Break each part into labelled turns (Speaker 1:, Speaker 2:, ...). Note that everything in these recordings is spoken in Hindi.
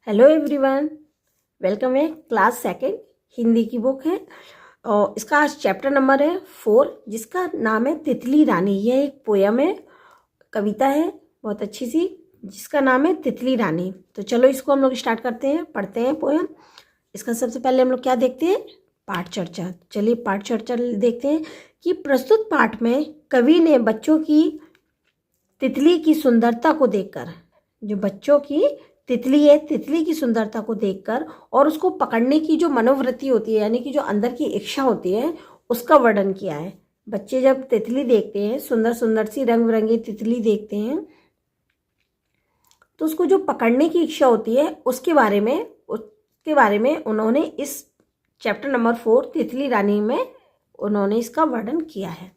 Speaker 1: हेलो एवरीवन, वेलकम है। क्लास सेकंड हिंदी की बुक है और इसका आज चैप्टर नंबर है 4, जिसका नाम है तितली रानी। यह एक पोयम है, कविता है बहुत अच्छी सी, जिसका नाम है तितली रानी। तो चलो इसको हम लोग स्टार्ट करते हैं, पढ़ते हैं पोयम। इसका सबसे पहले हम लोग क्या देखते हैं, पाठ चर्चा। चलिए पाठ चर्चा देखते हैं कि प्रस्तुत पाठ में कवि ने बच्चों की तितली की सुंदरता को देखकर, जो बच्चों की तितली है, तितली की सुंदरता को देखकर और उसको पकड़ने की जो मनोवृत्ति होती है, यानी कि जो अंदर की इच्छा होती है, उसका वर्णन किया है। बच्चे जब तितली देखते हैं, सुंदर सुंदर सी रंग बिरंगी तितली देखते हैं, तो उसको जो पकड़ने की इच्छा होती है उसके बारे में उन्होंने इस चैप्टर नंबर 4 तितली रानी में उन्होंने इसका वर्णन किया है।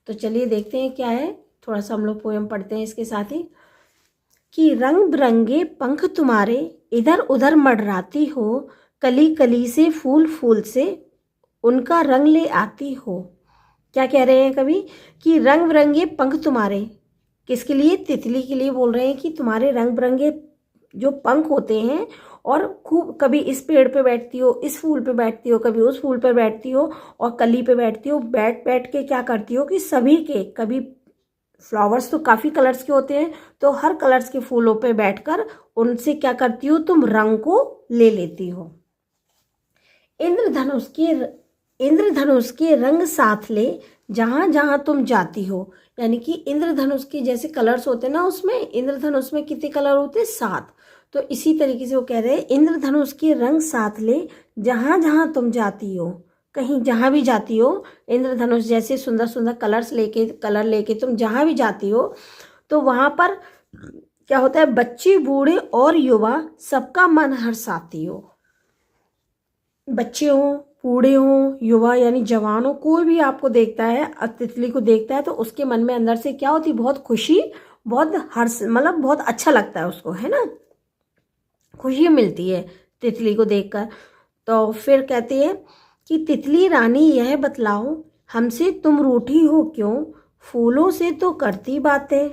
Speaker 1: तो चलिए देखते हैं क्या है, थोड़ा सा हम लोग पोयम पढ़ते हैं इसके साथ ही। कि रंग बिरंगे पंख तुम्हारे इधर उधर मडराती हो, कली कली से फूल फूल से उनका रंग ले आती हो। क्या कह रहे हैं कवि कि रंग बिरंगे पंख तुम्हारे, किसके लिए, तितली के लिए बोल रहे हैं कि तुम्हारे रंग बिरंगे जो पंख होते हैं और खूब, कभी इस पेड़ पे बैठती हो, इस फूल पे बैठती हो, कभी उस फूल पे बैठती हो और कली पे बैठती हो, बैठ बैठ के क्या करती हो कि सभी के, कभी फ्लावर्स तो काफ़ी कलर्स के होते हैं, तो हर कलर्स के फूलों पे बैठकर उनसे क्या करती हो, तुम रंग को ले लेती हो। इंद्रधनुष के रंग साथ ले जहां जहां तुम जाती हो, यानी कि इंद्रधनुष के जैसे कलर्स होते हैं ना, उसमें इंद्रधनुष में कितने कलर होते हैं, 7। तो इसी तरीके से वो कह रहे हैं इंद्रधनुष के रंग साथ ले जहां जहां तुम जाती हो, कहीं जहाँ भी जाती हो, इंद्रधनुष जैसे सुंदर सुंदर कलर लेके तुम जहाँ भी जाती हो, तो वहाँ पर क्या होता है, बच्चे बूढ़े और युवा सबका मन हर्षाती हो। बच्चे हों, बूढ़े हों, युवा यानी जवान हो, कोई भी आपको देखता है, तितली को देखता है, तो उसके मन में अंदर से क्या होती, बहुत खुशी, बहुत हर्ष, मतलब बहुत अच्छा लगता है उसको, है ना, खुशी मिलती है तितली को देखकर। तो फिर कहते हैं कि तितली रानी यह बतलाओ, हमसे तुम रूठी हो क्यों, फूलों से तो करती बातें।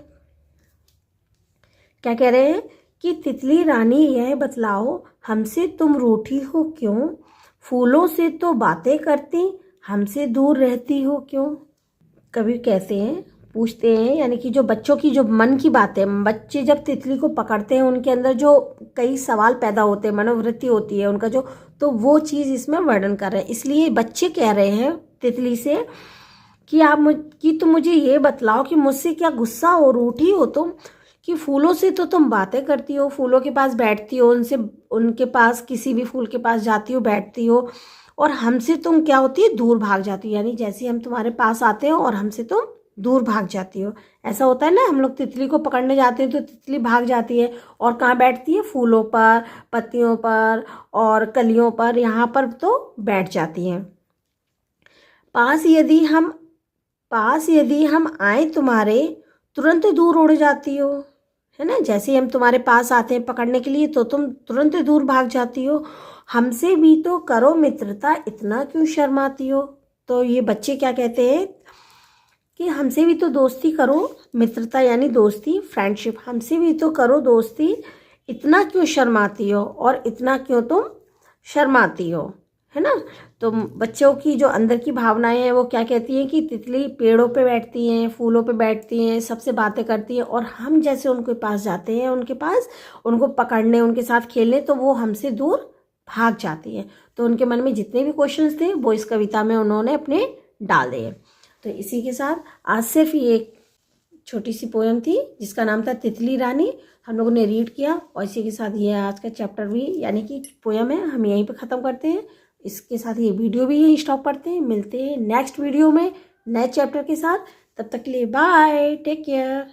Speaker 1: क्या कह रहे हैं कि तितली रानी यह बतलाओ, हमसे तुम रूठी हो क्यों, फूलों से तो बातें करती, हमसे दूर रहती हो क्यों। कवि कहते हैं, पूछते हैं, यानी कि जो बच्चों की जो मन की बातें, बच्चे जब तितली को पकड़ते हैं उनके अंदर जो कई सवाल पैदा होते हैं, मनोवृत्ति होती है उनका जो, तो वो चीज़ इसमें वर्णन कर रहे हैं। इसलिए बच्चे कह रहे हैं तितली से कि तुम मुझे ये बतलाओ कि मुझसे क्या गुस्सा और रूठी हो तुम, कि फूलों से तो तुम बातें करती हो, फूलों के पास बैठती हो, उनके पास किसी भी फूल के पास जाती हो, बैठती हो, और हमसे तुम क्या होती है, दूर भाग जाती हो, यानी जैसे हम तुम्हारे पास आते हो और हमसे तुम दूर भाग जाती हो। ऐसा होता है ना, हम लोग तितली को पकड़ने जाते हैं तो तितली भाग जाती है और कहाँ बैठती है, फूलों पर, पत्तियों पर और कलियों पर, यहाँ पर तो बैठ जाती हैं। पास यदि हम आए तुम्हारे, तुरंत दूर उड़ जाती हो, है ना, जैसे हम तुम्हारे पास आते हैं पकड़ने के लिए तो तुम तुरंत दूर भाग जाती हो। हमसे भी तो करो मित्रता, इतना क्यों शर्माती हो। तो ये बच्चे क्या कहते हैं कि हमसे भी तो दोस्ती करो, मित्रता यानी दोस्ती, फ्रेंडशिप, हमसे भी तो करो दोस्ती, इतना क्यों शर्माती हो, और इतना क्यों तुम शर्माती हो, है ना। तो बच्चों की जो अंदर की भावनाएं हैं वो क्या कहती हैं कि तितली पेड़ों पे बैठती हैं, फूलों पे बैठती हैं, सबसे बातें करती हैं, और हम जैसे उनके पास जाते हैं, उनके पास उनको पकड़ने, उनके साथ खेलने, तो वो हमसे दूर भाग जाती हैं। तो उनके मन में जितने भी क्वेश्चंस थे वो इस कविता में उन्होंने अपने डाल दिए। तो इसी के साथ आज सिर्फ ये एक छोटी सी पोयम थी जिसका नाम था तितली रानी, हम लोगों ने रीड किया, और इसी के साथ ये आज का चैप्टर भी, यानी कि पोयम है, हम यहीं पे ख़त्म करते हैं। इसके साथ ये वीडियो भी यहीं स्टॉप करते हैं। मिलते हैं नेक्स्ट वीडियो में नए चैप्टर के साथ। तब तक के लिए बाय, टेक केयर।